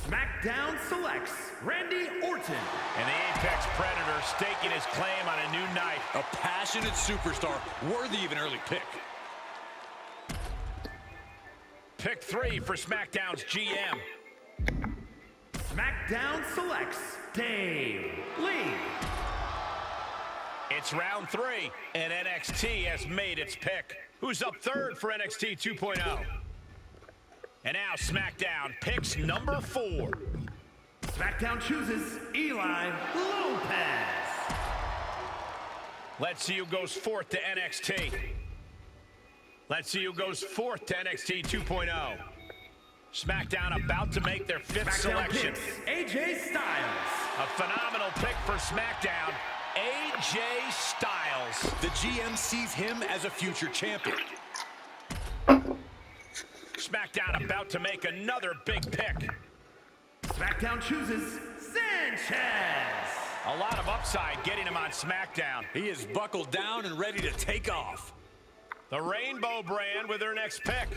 SmackDown selects Randy Orton. And the Apex Predator staking his claim on a new night. A passionate superstar, worthy of an early pick. Pick 3 for SmackDown's GM. SmackDown selects Dave Lee. It's round 3, and NXT has made its pick. Who's up third for NXT 2.0? And now SmackDown picks number 4. SmackDown chooses Eli Lopez. Let's see who goes 4th to NXT. Let's see who goes 4th to NXT 2.0. SmackDown about to make their 5th selection. Picks AJ Styles. A phenomenal pick for SmackDown. AJ Styles. The GM sees him as a future champion. SmackDown about to make another big pick. SmackDown chooses Sanchez. A lot of upside getting him on SmackDown. He is buckled down and ready to take off. The Rainbow brand with their next pick.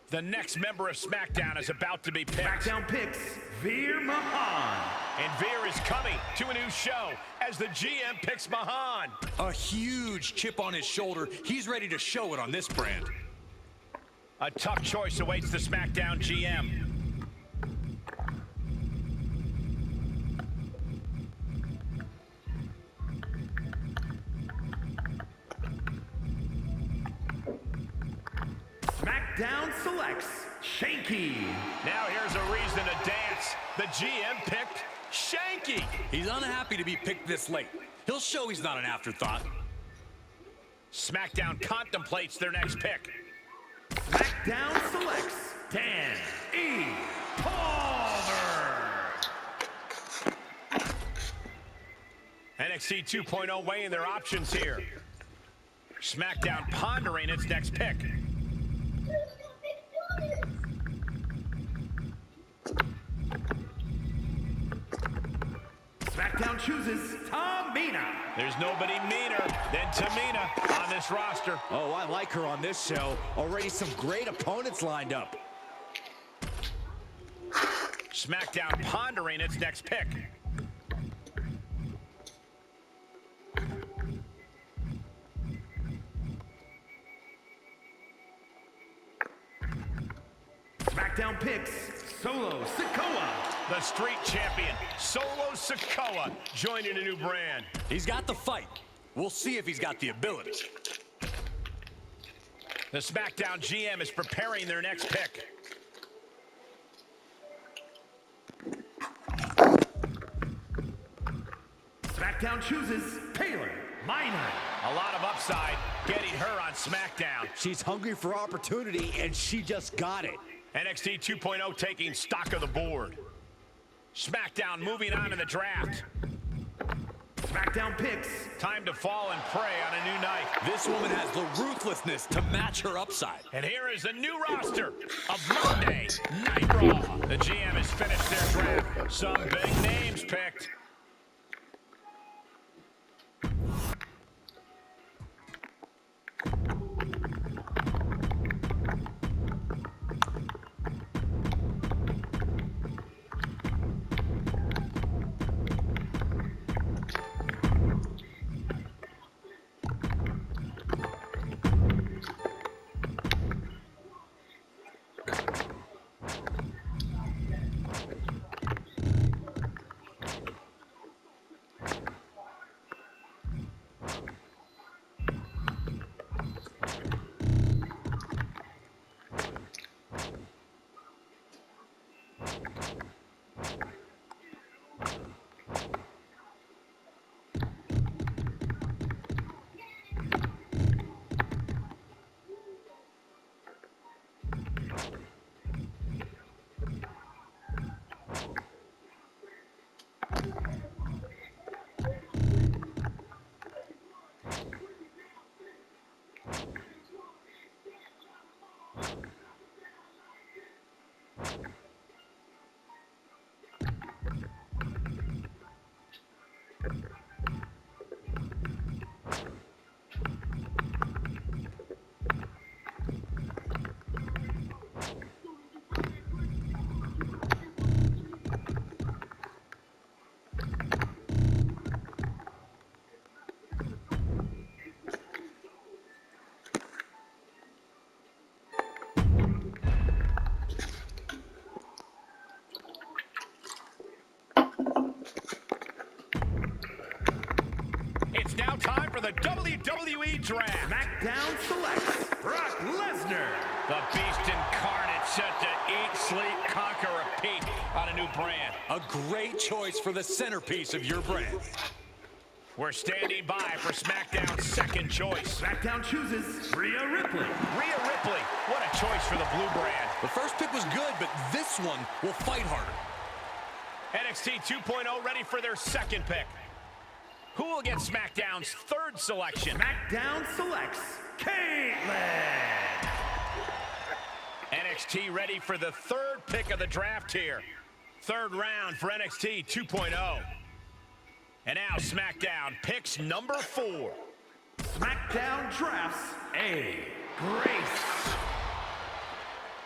The next member of SmackDown is about to be picked. SmackDown picks Veer Mahaan. And Veer is coming to a new show as the GM picks Mahaan. A huge chip on his shoulder. He's ready to show it on this brand. A tough choice awaits the SmackDown GM. SmackDown selects Shanky. Now here's a reason to dance. The GM picked Shanky. He's unhappy to be picked this late. He'll show he's not an afterthought. SmackDown contemplates their next pick. SmackDown selects Dan E. Palmer. NXT 2.0 weighing their options here. SmackDown pondering its next pick. SmackDown chooses Tamina. There's nobody meaner than Tamina on this roster. Oh, I like her on this show. Already some great opponents lined up. SmackDown pondering its next pick. SmackDown picks Solo Sikoa. The street champion, Solo Sikoa, joining a new brand. He's got the fight. We'll see if he's got the ability. The SmackDown GM is preparing their next pick. SmackDown chooses Taylor Minor. A lot of upside getting her on SmackDown. She's hungry for opportunity, and she just got it. NXT 2.0 taking stock of the board. SmackDown moving on in the draft. SmackDown picks. Time to fall and prey on a new night. This woman has the ruthlessness to match her upside. And here is a new roster of Monday Night Raw. The GM has finished their draft. Some big names picked. the WWE Draft. SmackDown selects Brock Lesnar. The Beast Incarnate set to eat, sleep, conquer, repeat on a new brand. A great choice for the centerpiece of your brand. We're standing by for SmackDown's second choice. SmackDown chooses Rhea Ripley. Rhea Ripley, what a choice for the blue brand. The first pick was good, but this one will fight harder. NXT 2.0 ready for their second pick. Who will get SmackDown's third selection? SmackDown selects Caitlyn. NXT ready for the third pick of the draft here. Third round for NXT 2.0. And now SmackDown picks number 4. SmackDown drafts A. Grace.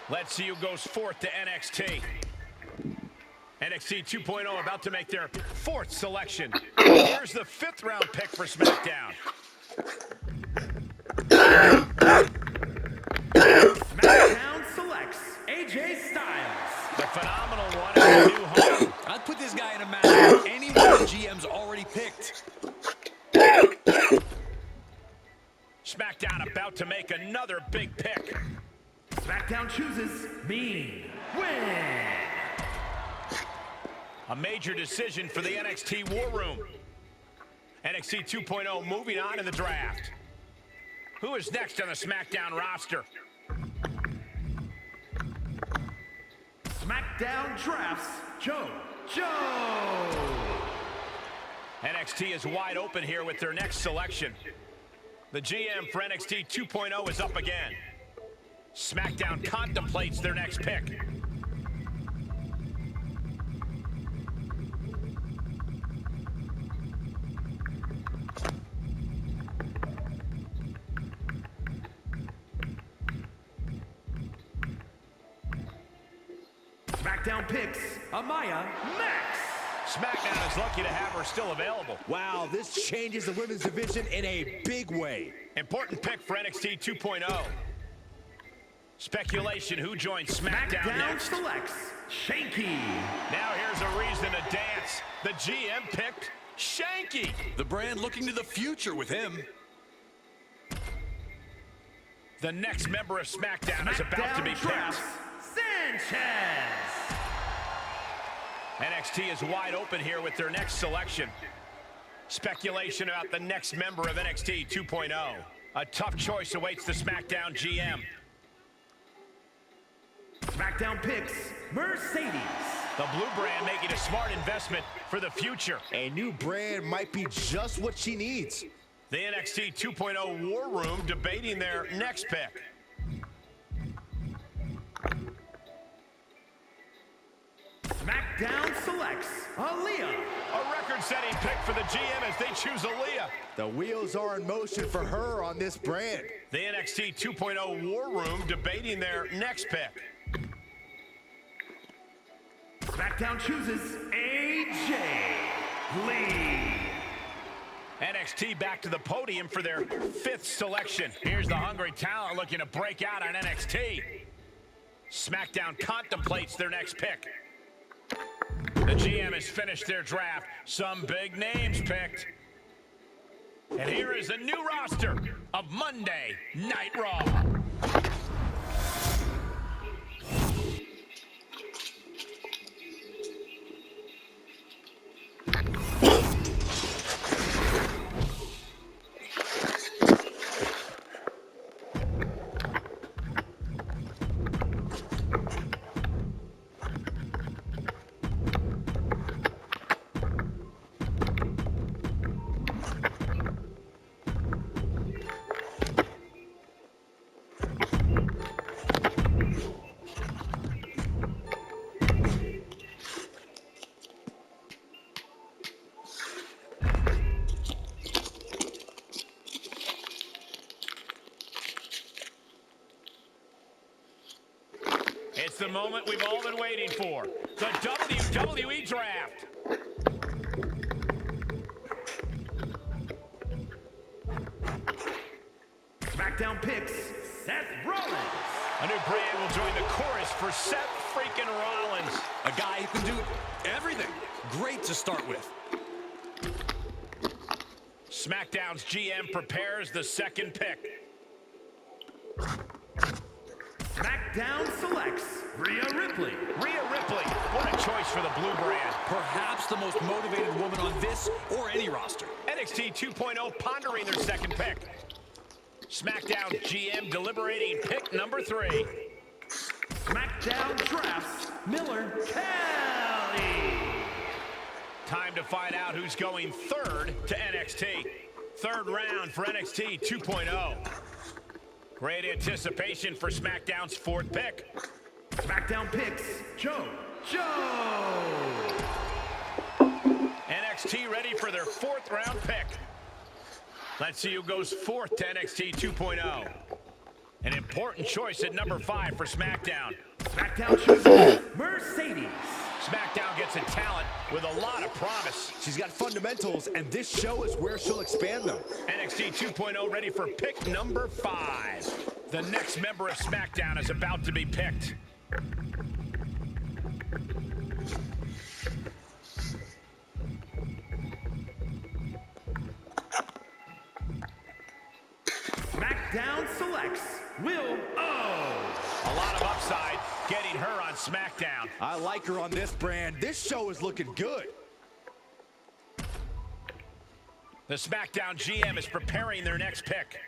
Let's see who goes fourth to NXT. NXT 2.0 about to make their fourth selection. Here's the 5th round pick for SmackDown. SmackDown selects AJ Styles. The phenomenal one in a new home. I'd put this guy in a match with anyone the GM's already picked. SmackDown about to make another big pick. SmackDown chooses Mean Win. A major decision for the NXT War Room. NXT 2.0 moving on in the draft. Who is next on the SmackDown roster? SmackDown drafts Joe. NXT is wide open here with their next selection. The GM for NXT 2.0 is up again. SmackDown contemplates their next pick. SmackDown picks Amaya Max. SmackDown is lucky to have her still available. Wow, this changes the women's division in a big way. Important pick for NXT 2.0. Speculation who joins SmackDown next. Selects Shanky. Now here's a reason to dance. The GM picked Shanky. The brand looking to the future with him. The next member of SmackDown is about to be picked. Sanchez. NXT is wide open here with their next selection. Speculation about the next member of NXT 2.0. A tough choice awaits the SmackDown GM. SmackDown picks Mercedes. The blue brand making a smart investment for the future. A new brand might be just what she needs. The NXT 2.0 War Room debating their next pick. SmackDown selects Aaliyah. A record-setting pick for the GM as they choose Aaliyah. The wheels are in motion for her on this brand. The NXT 2.0 War Room debating their next pick. SmackDown chooses AJ Lee. NXT back to the podium for their 5th selection. Here's the hungry talent looking to break out on NXT. SmackDown contemplates their next pick. The GM has finished their draft. Some big names picked. And here is a new roster of Monday Night Raw. It's the moment we've all been waiting for. The WWE Draft. SmackDown picks Seth Rollins. A new brand will join the chorus for Seth freaking Rollins. A guy who can do everything. Great to start with. SmackDown's GM prepares the second pick. SmackDown selects Rhea Ripley. Rhea Ripley, what a choice for the blue brand. Perhaps the most motivated woman on this or any roster. NXT 2.0 pondering their second pick. SmackDown GM deliberating pick number 3. SmackDown drafts Miller Kelly. Time to find out who's going third to NXT. Third round for NXT 2.0. Great anticipation for SmackDown's fourth pick. SmackDown picks Joe. NXT ready for their fourth round pick. Let's see who goes fourth to NXT 2.0. An important choice at number 5 for SmackDown. SmackDown chooses Mercedes. SmackDown gets a talent with a lot of promise. She's got fundamentals, and this show is where she'll expand them. NXT 2.0 ready for pick number 5. The next member of SmackDown is about to be picked. SmackDown selects Will O. A lot of upside getting her on SmackDown. I like her on this brand. This show is looking good. The SmackDown GM is preparing their next pick.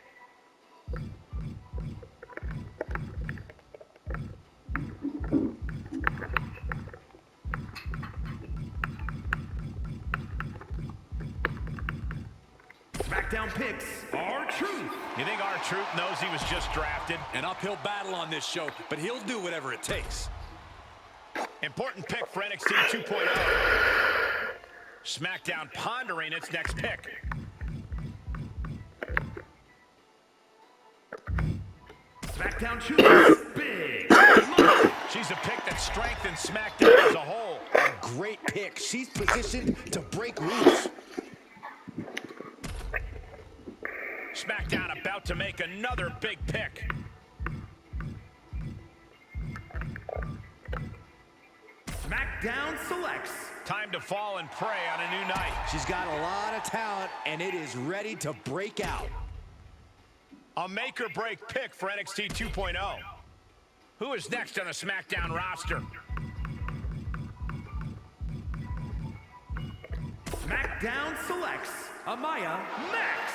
SmackDown picks R-Truth. You think R-Truth knows he was just drafted? An uphill battle on this show, but he'll do whatever it takes. Important pick for NXT 2.0. SmackDown pondering its next pick. SmackDown chooses Big. She's a pick that strengthens SmackDown as a whole. A great pick. She's positioned to break loose. SmackDown about to make another big pick. SmackDown selects. Time to fall and prey on a new night. She's got a lot of talent, and it is ready to break out. A make-or-break pick for NXT 2.0. Who is next on the SmackDown roster? SmackDown selects Amaya Max.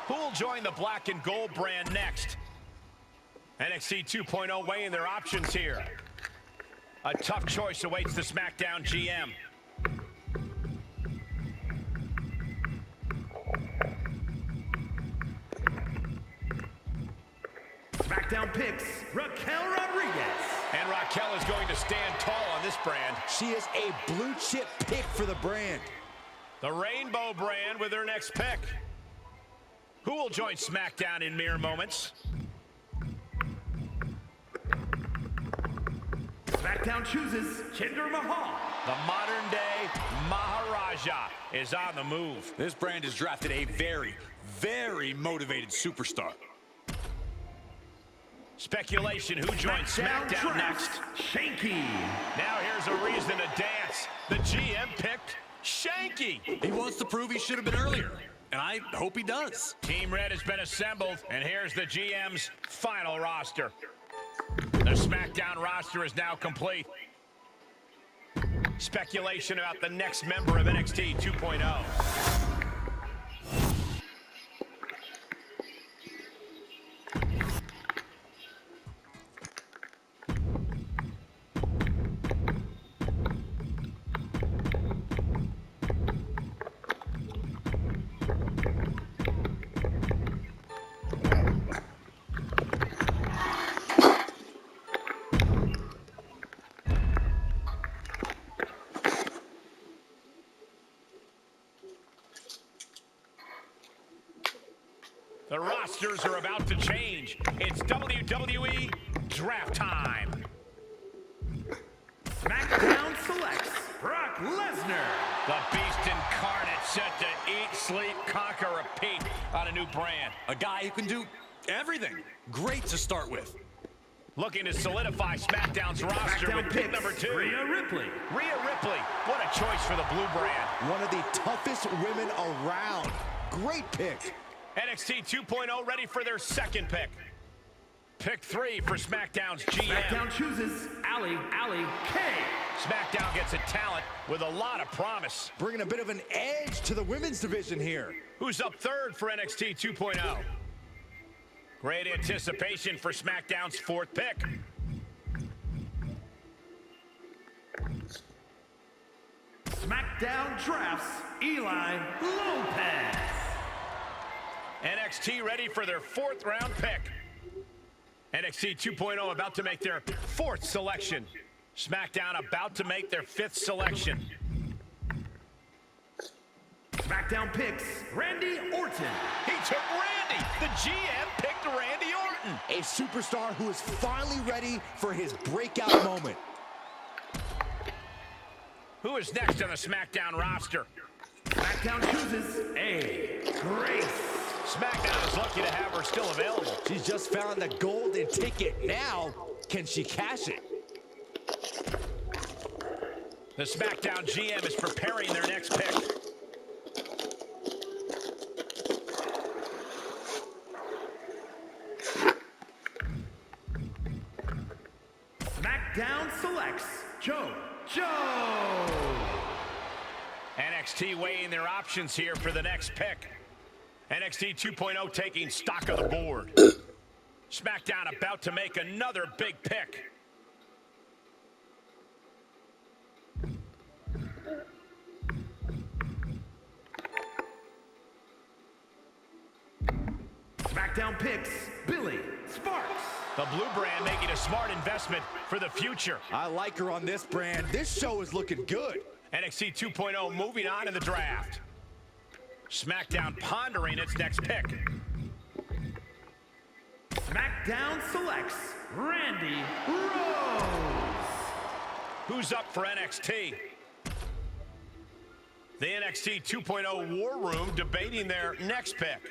Who will join the black and gold brand next? NXT 2.0 weighing their options here. A tough choice awaits the SmackDown GM. SmackDown picks Raquel Rodriguez. And Raquel is going to stand tall on this brand. She is a blue chip pick for the brand. The Rainbow brand with their next pick. Who will join SmackDown in mere moments? SmackDown chooses Jinder Mahal. The modern-day Maharaja is on the move. This brand has drafted a very, very motivated superstar. Speculation, who joins SmackDown next? Shanky. Now here's a reason to dance. The GM picked Shanky. He wants to prove he should have been earlier, and I hope he does. Team Red has been assembled, and here's the GM's final roster. The SmackDown roster is now complete. Speculation about the next member of NXT 2.0. The rosters are about to change. It's WWE draft time. SmackDown selects Brock Lesnar. The Beast Incarnate set to eat, sleep, conquer, repeat on a new brand. A guy who can do everything. Great to start with. Looking to solidify SmackDown's roster SmackDown with pick picks number 2. Rhea Ripley. Rhea Ripley, what a choice for the blue brand. One of the toughest women around. Great pick. NXT 2.0 ready for their second pick. Pick 3 for SmackDown's GM. SmackDown chooses Allie Kay. SmackDown gets a talent with a lot of promise. Bringing a bit of an edge to the women's division here. Who's up third for NXT 2.0? Great anticipation for SmackDown's 4th pick. SmackDown drafts Eli Lopez. NXT ready for their 4th round pick. NXT 2.0 about to make their 4th selection. SmackDown about to make their 5th selection. SmackDown picks Randy Orton. He took Randy. The GM picked Randy Orton. A superstar who is finally ready for his breakout moment. Who is next on the SmackDown roster? SmackDown chooses Grace. SmackDown is lucky to have her still available. She's just found the golden ticket. Now, can she cash it? The SmackDown GM is preparing their next pick. SmackDown selects Joe. NXT weighing their options here for the next pick. NXT 2.0 taking stock of the board. SmackDown about to make another big pick. SmackDown picks Billy Sparks. The blue brand making a smart investment for the future. I like her on this brand. This show is looking good. NXT 2.0 moving on in the draft. SmackDown pondering its next pick. SmackDown selects Randy Rose. Who's up for NXT? The NXT 2.0 War Room debating their next pick.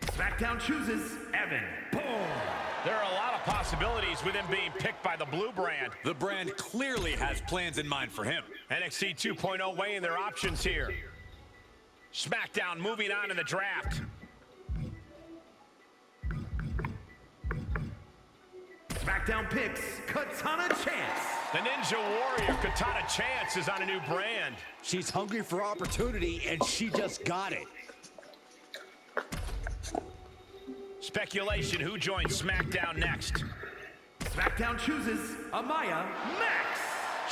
SmackDown chooses Evan Bourne. There are a lot of possibilities with him being picked by the blue brand. The brand clearly has plans in mind for him. NXT 2.0 weighing their options here. SmackDown moving on in the draft. SmackDown picks Katana Chance. The Ninja Warrior Katana Chance is on a new brand. She's hungry for opportunity, and she just got it. Speculation, who joins SmackDown next? SmackDown chooses Amaya Max.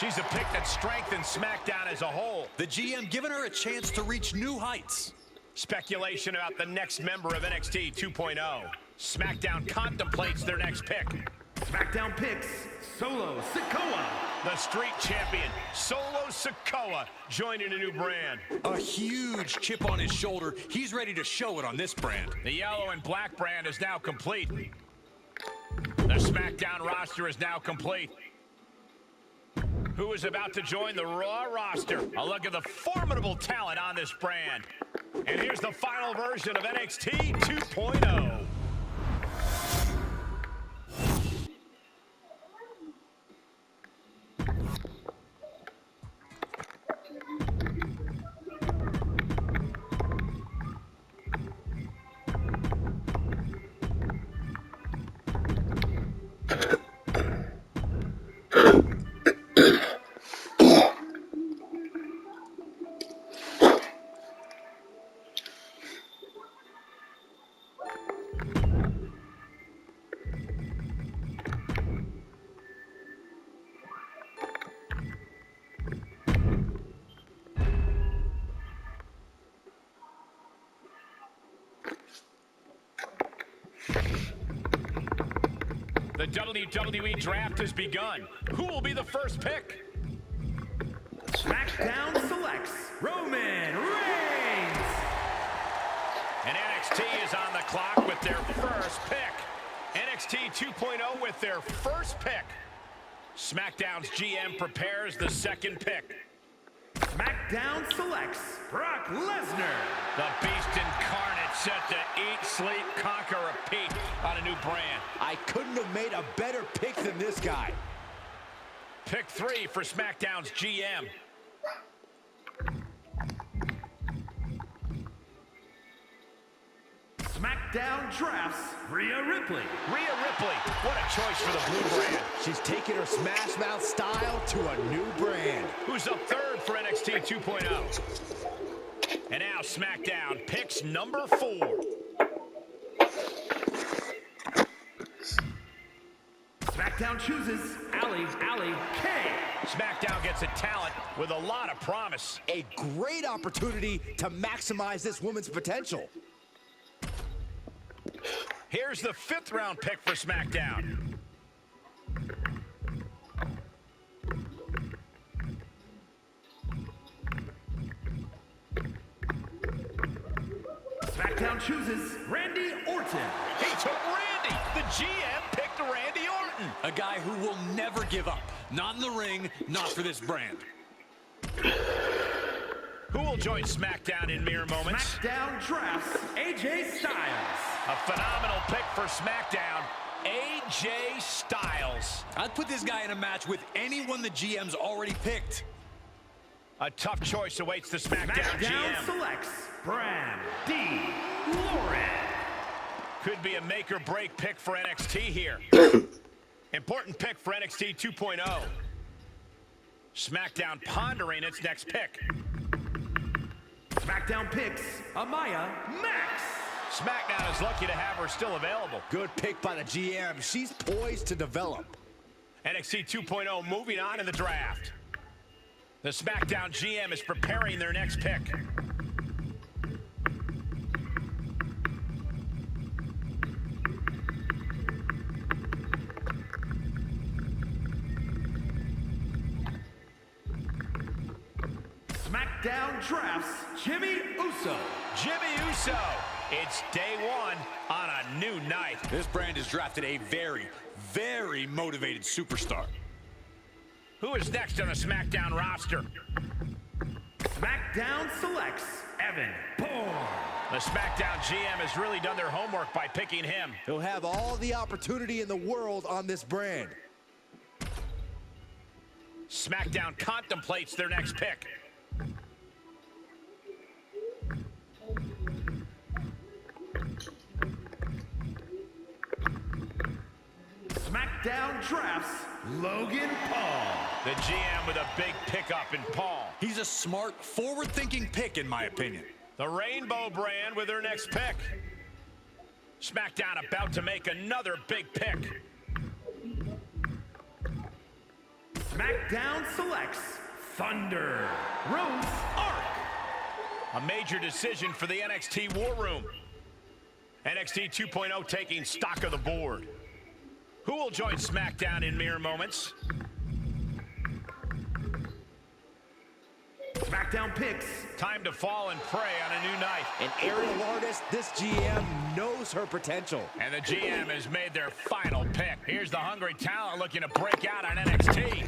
She's a pick that strengthens SmackDown as a whole. The GM giving her a chance to reach new heights. Speculation about the next member of NXT 2.0. SmackDown contemplates their next pick. SmackDown picks Solo Sikoa. The street champion, Solo Sikoa, joining a new brand. A huge chip on his shoulder. He's ready to show it on this brand. The yellow and black brand is now complete. The SmackDown roster is now complete. Who is about to join the Raw roster? A look at the formidable talent on this brand. And here's the final version of NXT 2.0. The WWE draft has begun. Who will be the first pick? SmackDown selects Roman Reigns. And NXT is on the clock with their first pick. NXT 2.0 with their first pick. SmackDown's GM prepares the second pick. SmackDown selects Brock Lesnar. The Beast Incarnate set to eat, sleep, conquer, repeat on a new brand. I couldn't have made a better pick than this guy. Pick 3 for SmackDown's GM. SmackDown drafts Rhea Ripley. Rhea Ripley, what a choice for the blue brand. She's taking her Smash Mouth style to a new brand. Who's up third for NXT 2.0? And now SmackDown picks number 4. SmackDown chooses Allie Kay. SmackDown gets a talent with a lot of promise. A great opportunity to maximize this woman's potential. Here's the 5th round pick for SmackDown. SmackDown chooses Randy Orton. He took Randy. The GM picked Randy Orton. A guy who will never give up. Not in the ring, not for this brand. Who will join SmackDown in mere moments? SmackDown drafts AJ Styles. A phenomenal pick for SmackDown, AJ Styles. I'd put this guy in a match with anyone the GM's already picked. A tough choice awaits the SmackDown SmackDown GM. selects Brandi Lauren. Could be a make or break pick for NXT here. Important pick for NXT 2.0. SmackDown pondering its next pick. SmackDown picks Amaya Max. SmackDown is lucky to have her still available. Good pick by the GM. She's poised to develop. NXT 2.0 moving on in the draft. The SmackDown GM is preparing their next pick. SmackDown drafts Jimmy Uso. Jimmy Uso. It's day 1 on a new night. This brand has drafted a very, very motivated superstar. Who is next on the SmackDown roster? SmackDown selects Evan Bourne. The SmackDown GM has really done their homework by picking him. He'll have all the opportunity in the world on this brand. SmackDown contemplates their next pick. SmackDown drafts Logan Paul. The GM with a big pickup in Paul. He's a smart, forward-thinking pick, in my opinion. The Rainbow brand with their next pick. SmackDown about to make another big pick. SmackDown selects Thunder Rose Arc. A major decision for the NXT War Room. NXT 2.0 taking stock of the board. Who will join SmackDown in mere moments? SmackDown picks Time to fall and prey on a new night. An aerial artist, this GM knows her potential. And the GM has made their final pick. Here's the hungry talent looking to break out on NXT.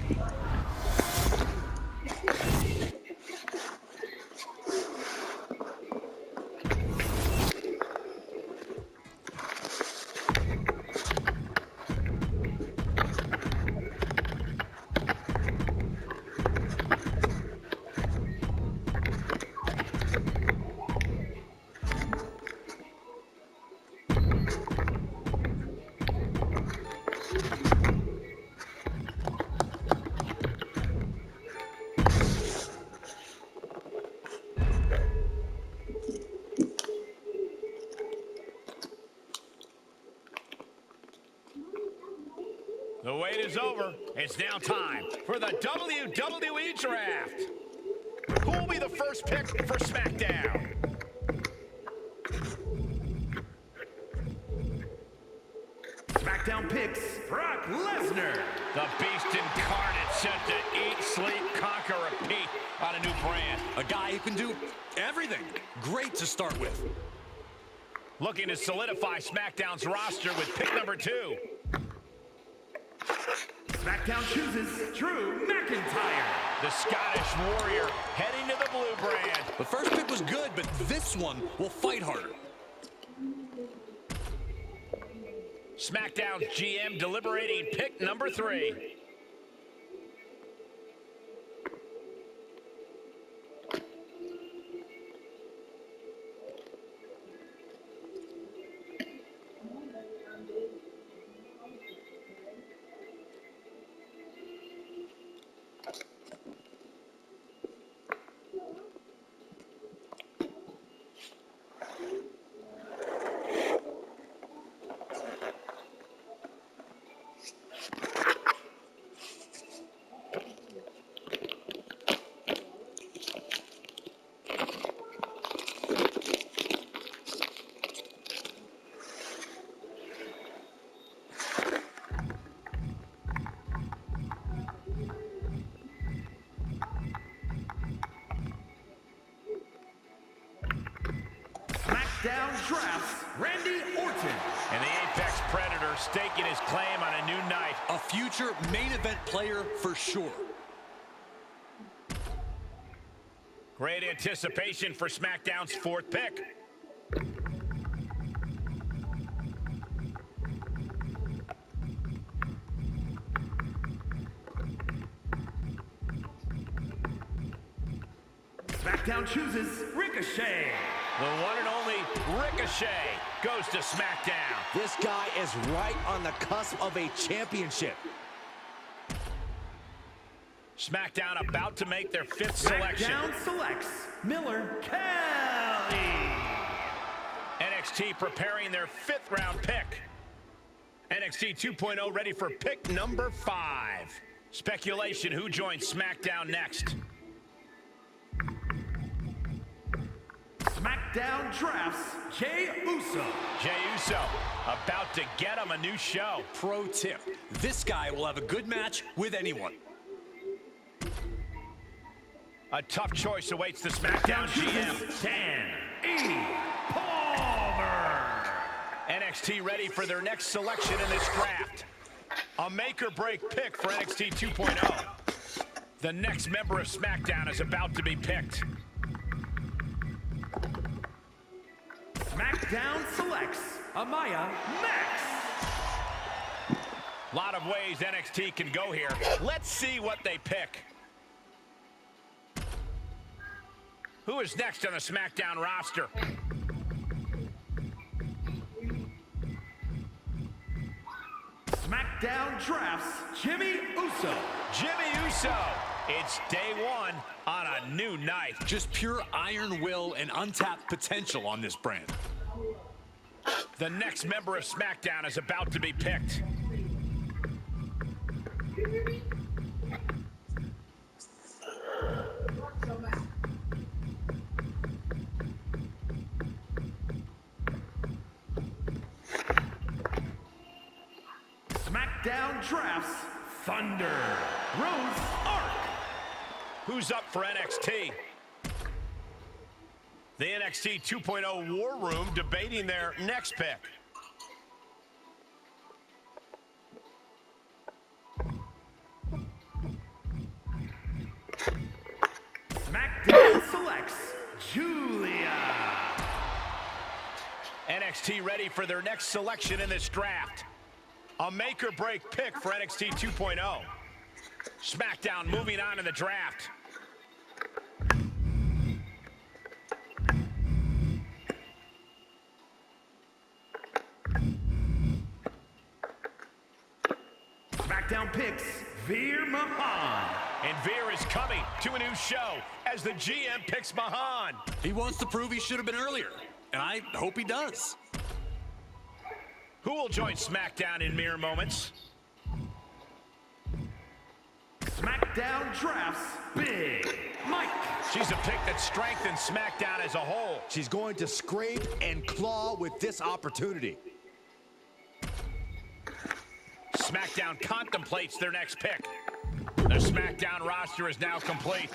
The wait is over. It's now time for the WWE Draft. Who will be the first pick for SmackDown? SmackDown picks Brock Lesnar. The Beast Incarnate set to eat, sleep, conquer, repeat on a new brand. A guy who can do everything. Great to start with. Looking to solidify SmackDown's roster with pick number 2. SmackDown chooses Drew McIntyre. The Scottish Warrior heading to the blue brand. The first pick was good, but this one will fight harder. SmackDown's GM deliberating pick number 3. Down drafts Randy Orton. And the Apex Predator staking his claim on a new night. A future main event player for sure. Great anticipation for SmackDown's 4th pick. SmackDown chooses Ricochet. The one and only Ricochet goes to SmackDown. This guy is right on the cusp of a championship. SmackDown about to make their 5th selection. SmackDown selects Miller Kelly. NXT preparing their 5th round pick. NXT 2.0 ready for pick number 5. Speculation who joins SmackDown next. SmackDown drafts Jey Uso. Jey Uso about to get him a new show. Pro tip, this guy will have a good match with anyone. A tough choice awaits the SmackDown GM. Dan E. Palmer. NXT ready for their next selection in this draft. A make-or-break pick for NXT 2.0. The next member of SmackDown is about to be picked. SmackDown selects Amaya Max. A lot of ways NXT can go here. Let's see what they pick. Who is next on the SmackDown roster? SmackDown drafts Jimmy Uso. Jimmy Uso. It's day 1 on a new night. Just pure iron will and untapped potential on this brand. The next member of SmackDown is about to be picked. SmackDown drafts Thunder Rose Ark. Who's up for NXT? The NXT 2.0 War Room debating their next pick. SmackDown selects Julia. NXT ready for their next selection in this draft. A make-or-break pick for NXT 2.0. SmackDown moving on in the draft. SmackDown picks Veer Mahan. And Veer is coming to a new show as the GM picks Mahan. He wants to prove he should have been earlier, and I hope he does. Who will join SmackDown in mere moments? SmackDown drafts Big Mike. She's a pick that strengthens SmackDown as a whole. She's going to scrape and claw with this opportunity. SmackDown contemplates their next pick. The SmackDown roster is now complete.